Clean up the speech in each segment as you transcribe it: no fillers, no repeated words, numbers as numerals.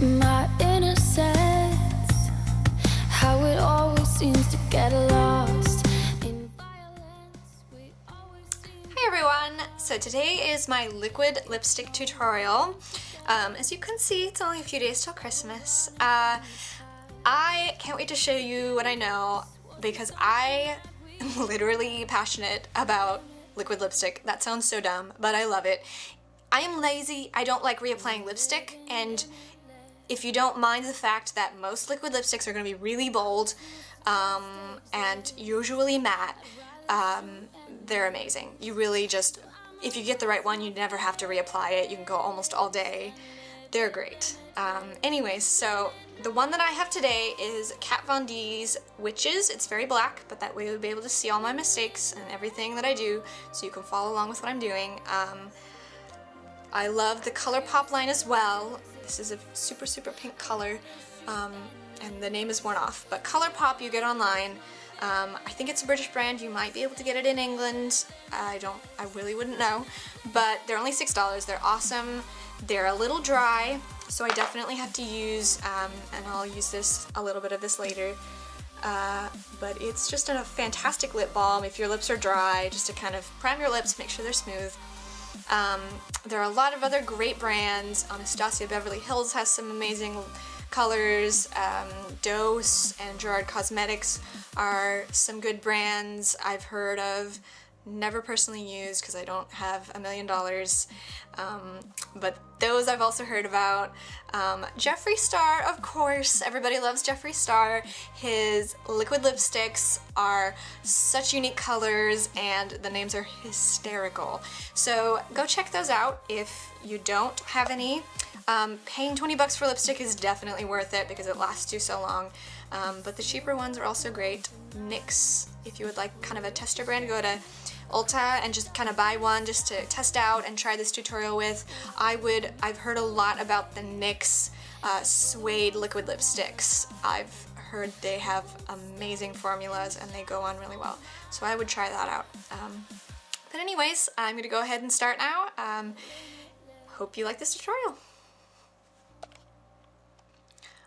My innocence, how it always seems to get lost in violence. Hi everyone! So today is my liquid lipstick tutorial. As you can see, it's only a few days till Christmas. I can't wait to show you what I know because I am literally passionate about liquid lipstick. That sounds so dumb, but I love it. I am lazy, I don't like reapplying lipstick, and if you don't mind the fact that most liquid lipsticks are going to be really bold and usually matte, they're amazing. You really just, if you get the right one, you never have to reapply it. You can go almost all day. They're great. Anyways, so the one that I have today is Kat Von D's Witches. It's very black, but that way you'll be able to see all my mistakes and everything that I do, so you can follow along with what I'm doing. I love the ColourPop line as well. This is a super, super pink color, and the name is worn off. But ColourPop you get online. I think it's a British brand. You might be able to get it in England. I really wouldn't know. But they're only $6. They're awesome. They're a little dry, so I definitely have to use, and I'll use a little bit of this later. But it's just a fantastic lip balm if your lips are dry, just to kind of prime your lips, make sure they're smooth. There are a lot of other great brands. Anastasia Beverly Hills has some amazing colors. Dose and Gerard Cosmetics are some good brands I've heard of. Never personally used because I don't have $1 million, but those I've also heard about. Jeffree Star, of course, everybody loves Jeffree Star. His liquid lipsticks are such unique colors and the names are hysterical. So go check those out if you don't have any. Paying 20 bucks for lipstick is definitely worth it because it lasts you so long. But the cheaper ones are also great. NYX, if you would like kind of a tester brand, go to Ulta and just kind of buy one just to test out and try this tutorial with. I've heard a lot about the NYX suede liquid lipsticks. I've heard they have amazing formulas and they go on really well. So I would try that out. But anyways, I'm gonna go ahead and start now. Hope you like this tutorial.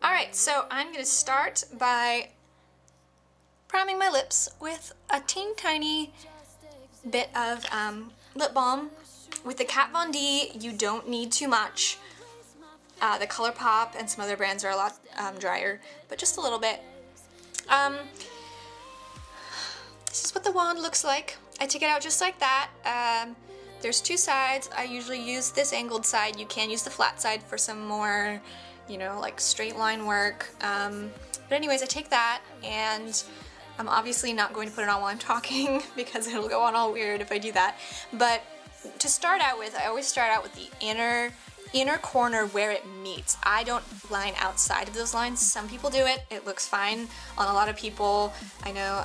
Alright, so I'm gonna start by priming my lips with a teeny tiny bit of lip balm. With the Kat Von D, you don't need too much. The ColourPop and some other brands are a lot drier, but just a little bit. This is what the wand looks like. I take it out just like that. There's two sides. I usually use this angled side. You can use the flat side for some more, you know, like straight line work. But anyways, I take that, and I'm obviously not going to put it on while I'm talking because it'll go on all weird if I do that. But to start out with, I always start out with the inner corner where it meets. I don't line outside of those lines. Some people do it. It looks fine on a lot of people. I know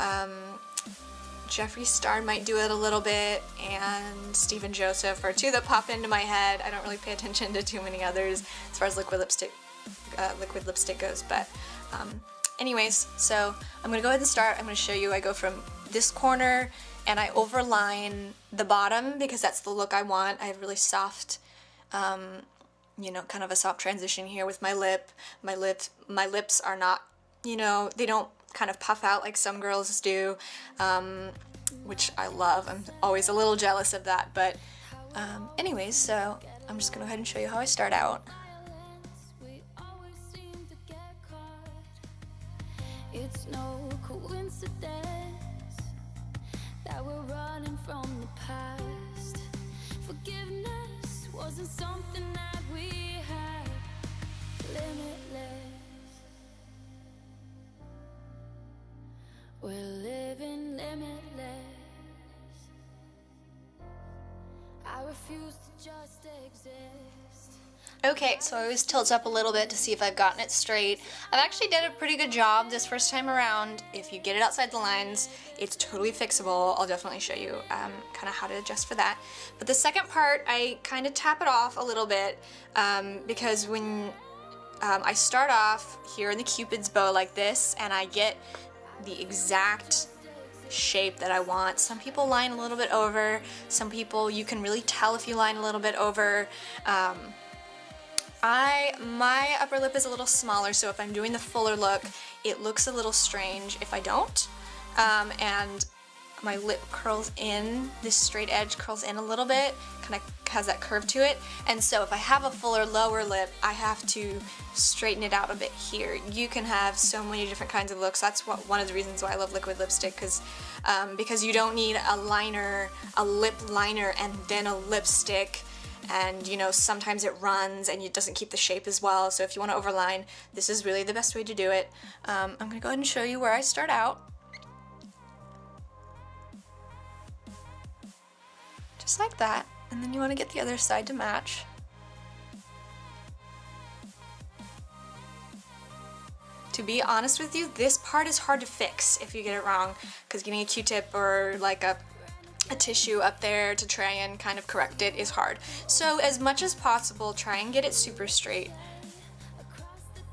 Jeffree Star might do it a little bit, and Stephen Joseph are two that pop into my head. I don't really pay attention to too many others as far as liquid lipstick goes, but anyways, so I'm going to go ahead and start. I'm going to show you. I go from this corner and I overline the bottom because that's the look I want. I have really soft, you know, kind of a soft transition here with my lip. My lips are not, you know, they don't kind of puff out like some girls do, which I love. I'm always a little jealous of that, but anyways, so I'm just going to go ahead and show you how I start out. It's no coincidence that we're running from the past. Forgiveness wasn't something that we had. Limitless. We're living limitless. I refuse to just exist. Okay, so I always tilt up a little bit to see if I've gotten it straight. I've actually did a pretty good job this first time around. If you get it outside the lines, it's totally fixable. I'll definitely show you kind of how to adjust for that. But the second part, I kind of tap it off a little bit because when I start off here in the Cupid's bow like this, and I get the exact shape that I want. Some people line a little bit over. Some people, you can really tell if you line a little bit over. My upper lip is a little smaller, so if I'm doing the fuller look, it looks a little strange if I don't. And my lip curls in, this straight edge curls in a little bit, kind of has that curve to it. And so if I have a fuller lower lip, I have to straighten it out a bit here. You can have so many different kinds of looks. That's one of the reasons why I love liquid lipstick, because you don't need a liner, a lip liner, and then a lipstick. And you know, sometimes it runs and it doesn't keep the shape as well. So if you want to overline, this is really the best way to do it. I'm going to go ahead and show you where I start out. Just like that. And then you want to get the other side to match. To be honest with you, this part is hard to fix if you get it wrong, because getting a Q-tip or like a tissue up there to try and kind of correct it is hard. So as much as possible, try and get it super straight.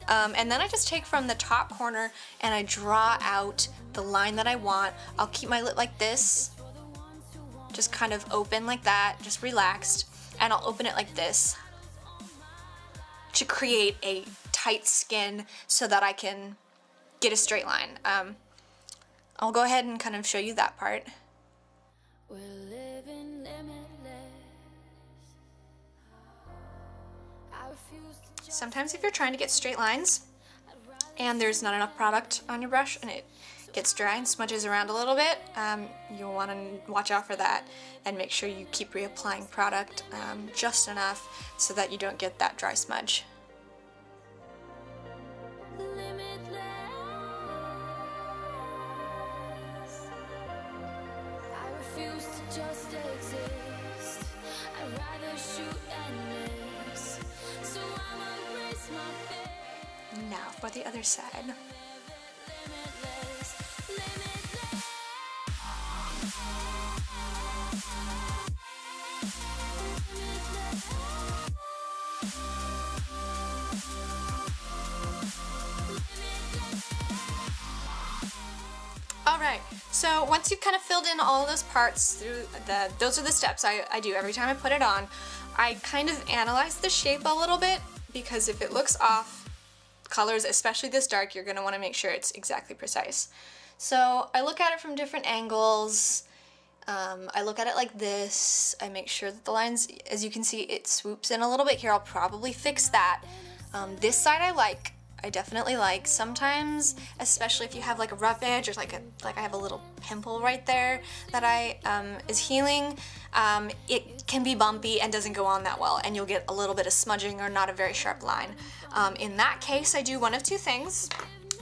And then I just take from the top corner and I draw out the line that I want. I'll keep my lip like this, just kind of open like that, just relaxed, and I'll open it like this to create a tight skin so that I can get a straight line. I'll go ahead and kind of show you that part. We're living limitless. I refuse to just Sometimes if you're trying to get straight lines and there's not enough product on your brush and it gets dry and smudges around a little bit, you'll want to watch out for that and make sure you keep reapplying product just enough so that you don't get that dry smudge. I refuse to just exist. I'd rather shoot and miss. So I'ma raise my fist. Now for the other side. Limitless, limitless. Alright, so once you've kind of filled in all of those parts through those are the steps I do every time I put it on. I kind of analyze the shape a little bit, because if it looks off, colors, especially this dark, you're going to want to make sure it's exactly precise. So I look at it from different angles. I look at it like this. I make sure that the lines, as you can see, it swoops in a little bit here. I'll probably fix that. This side I definitely like. Sometimes, especially if you have like a rough edge or like I have a little pimple right there that is healing, it can be bumpy and doesn't go on that well, and you'll get a little bit of smudging or not a very sharp line. In that case, I do one of two things.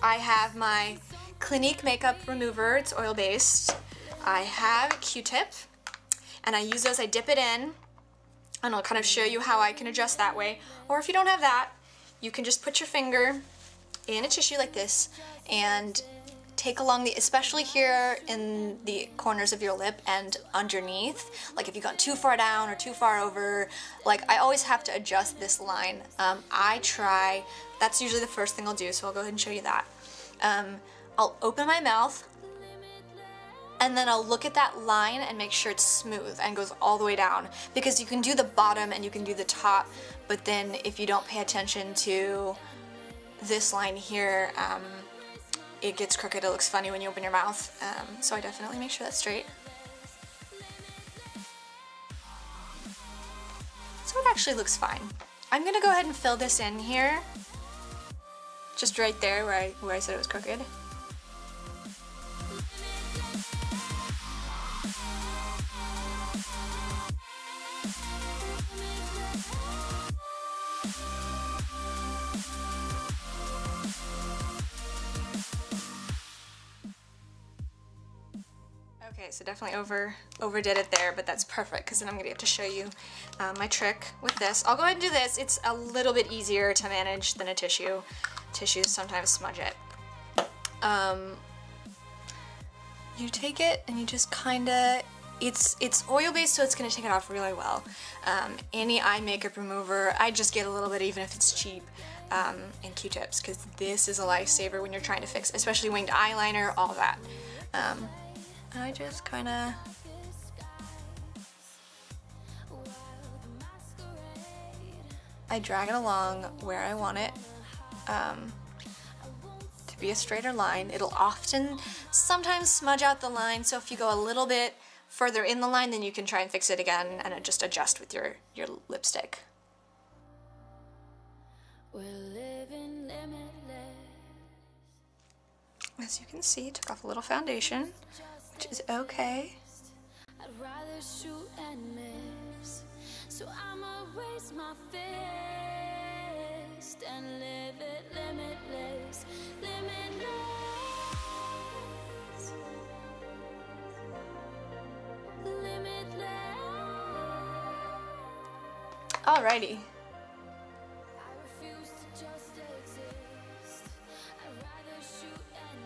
I have my Clinique makeup remover. It's oil-based. I have a Q-tip, and I use those. I dip it in, and I'll kind of show you how I can adjust that way. Or if you don't have that, you can just put your finger in a tissue like this and take along the, especially here in the corners of your lip and underneath, like if you've gone too far down or too far over, like I always have to adjust this line. That's usually the first thing I'll do, so I'll go ahead and show you that. I'll open my mouth, and then I'll look at that line and make sure it's smooth and goes all the way down, because you can do the bottom and you can do the top, but then if you don't pay attention to this line here, it gets crooked. It looks funny when you open your mouth, so I definitely make sure that's straight. So it actually looks fine. I'm gonna go ahead and fill this in here, just right there where I said it was crooked. Okay, so definitely overdid it there, but that's perfect, because then I'm going to have to show you my trick with this. I'll go ahead and do this. It's a little bit easier to manage than a tissue. Tissues sometimes smudge it. You take it and you just kind of, it's oil-based, so it's going to take it off really well. Any eye makeup remover, I just get a little bit, even if it's cheap, and Q-tips, because this is a lifesaver when you're trying to fix, especially winged eyeliner, all that. And I just kind of I drag it along where I want it to be a straighter line. It'll often sometimes smudge out the line, so if you go a little bit further in the line, then you can try and fix it again and just adjust with your lipstick. We're living limitless. As you can see, took off a little foundation, which is okay. I'd rather shoot and miss, so I'ma raise my fist and live it limitless, limitless, limitless. Alrighty. I refuse to just exist. I'd rather shoot and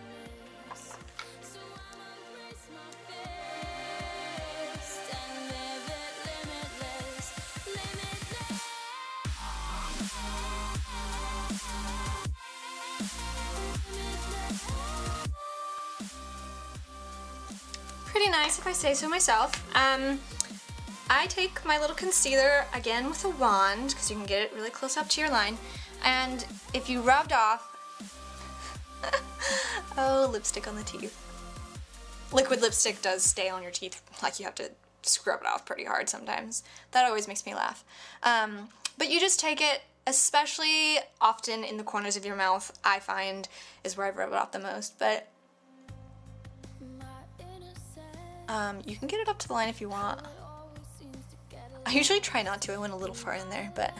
miss, so I'ma raise my fist and live it limitless, limitless. Pretty nice if I say so myself. I take my little concealer again with a wand because you can get it really close up to your line, and if you rubbed off oh, lipstick on the teeth. Liquid lipstick does stay on your teeth, like you have to scrub it off pretty hard sometimes. That always makes me laugh. But you just take it, especially often in the corners of your mouth, I find is where I rub it off the most, but you can get it up to the line if you want. I usually try not to, I went a little far in there, but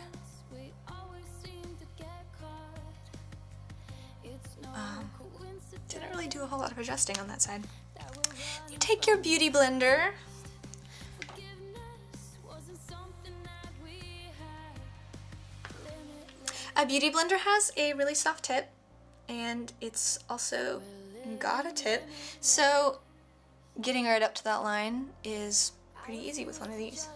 didn't really do a whole lot of adjusting on that side. You take your beauty blender, a beauty blender has a really soft tip, and it's also got a tip, so getting right up to that line is pretty easy with one of these.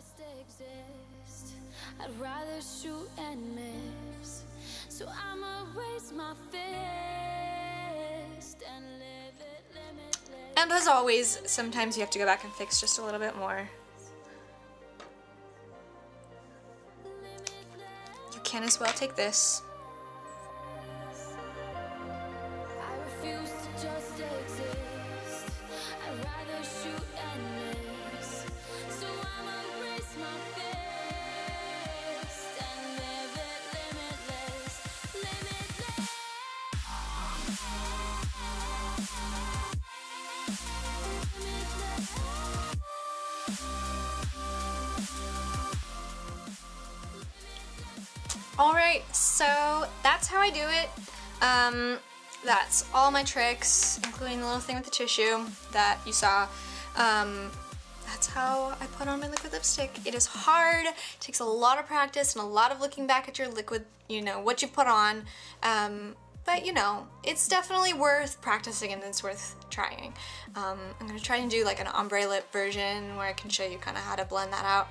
I'd rather shoot and miss, so I'ma raise my fist and live it limitless. And as always, sometimes you have to go back and fix just a little bit more. You can as well take this. I refuse to just exist. I'd rather shoot and miss, so I'ma raise my fist and live it limitless, limitless. Alright, so that's how I do it. That's all my tricks, including the little thing with the tissue that you saw. That's how I put on my liquid lipstick. It is hard, it takes a lot of practice and a lot of looking back at your liquid, you know, what you put on. But you know, it's definitely worth practicing and it's worth trying. I'm gonna try and do like an ombre lip version where I can show you kind of how to blend that out.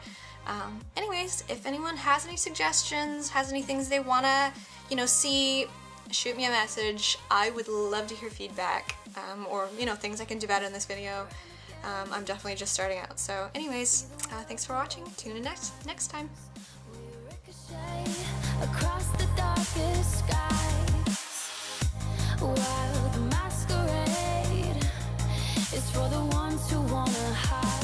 Anyways, if anyone has any suggestions, has any things they wanna, you know, see, shoot me a message. I would love to hear feedback, or, you know, things I can do better in this video. I'm definitely just starting out. So anyways, thanks for watching. Tune in next time. We ricochet across the darkest skies, while the masquerade is for the ones who wanna hide.